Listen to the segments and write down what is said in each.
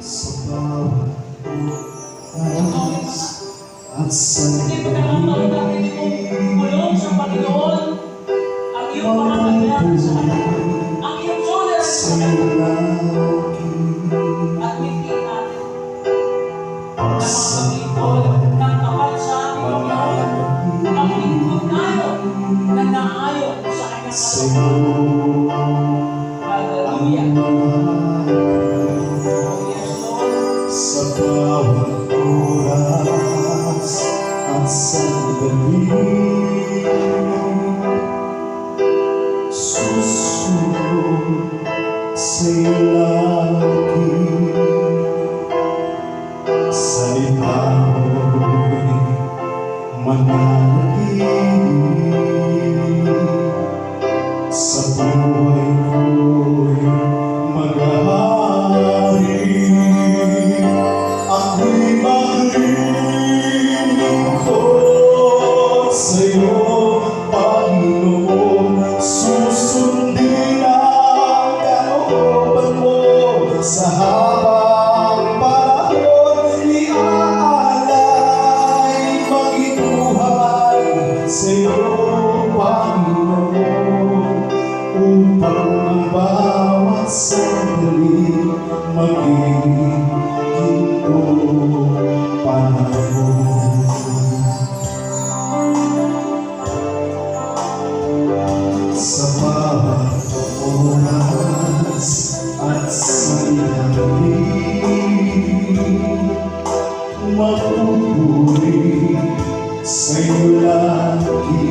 sa bawat oras at Hindi pagkakataon natin itong bulong sa Panginoon, ang iyong mga kagyan sa Kanya, ang iyong tolerance sa Kanya, at hindi natin na makapag-ipon ng kapal sa ating Panginoon, ang lingkod nayon na naayon sa Kanyang kalooban. Hallelujah. Yes, Lord. Sa bawat oras at sandali, susunod sa'yo lagi. Salita mo'y mananatili sa buhay ko'y maghahari. Ako'y maglilingkod sa'yo, Panginoon. Susundin ang kalooban mo sa habang panahon. Iaalay maging buhay sa'yo, Panginoon, upang ang bawat sandali maging panahon. Sa bawat oras at sandali, mapupuri sa'yo lagi.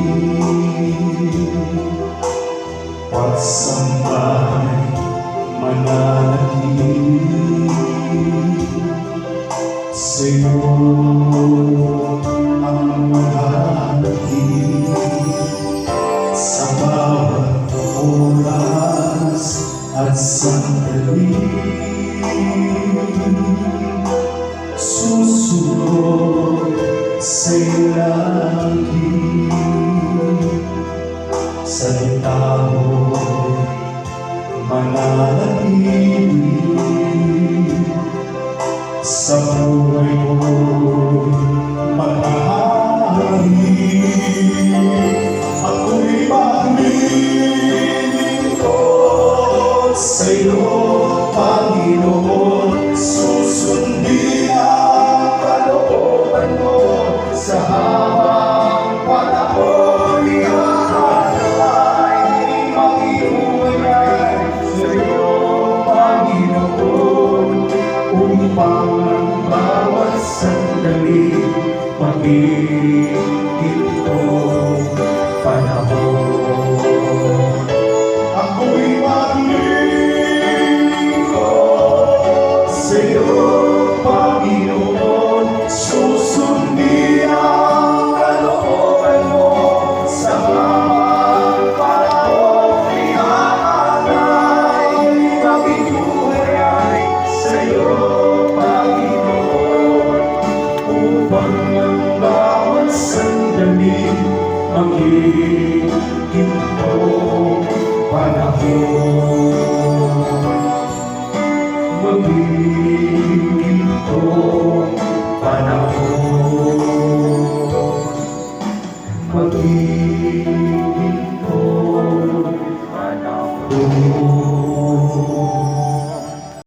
Pagsambay mananatili sa'yo ang maghahati. Sa bawat oras at sandali, susunod sa'yo lagi. Salita mo'y mananatili sa buhay ko'y maghahari. Ako'y maglilingkod sa'yo, Panginoon. Susundin ang kalooban mo sa habang panahon. Iaalay makiugnay sa'yo, Panginoon, upang ang bawat sandali maging itong panahon. Ako'y maglilingkod sa'yo, Panginoon. Susundin ang kalooban mo sa habang panahon. Iaalay maging buhay sa'yo, Panginoon, upang ang bawat sandali maging itong panahon. Maging itong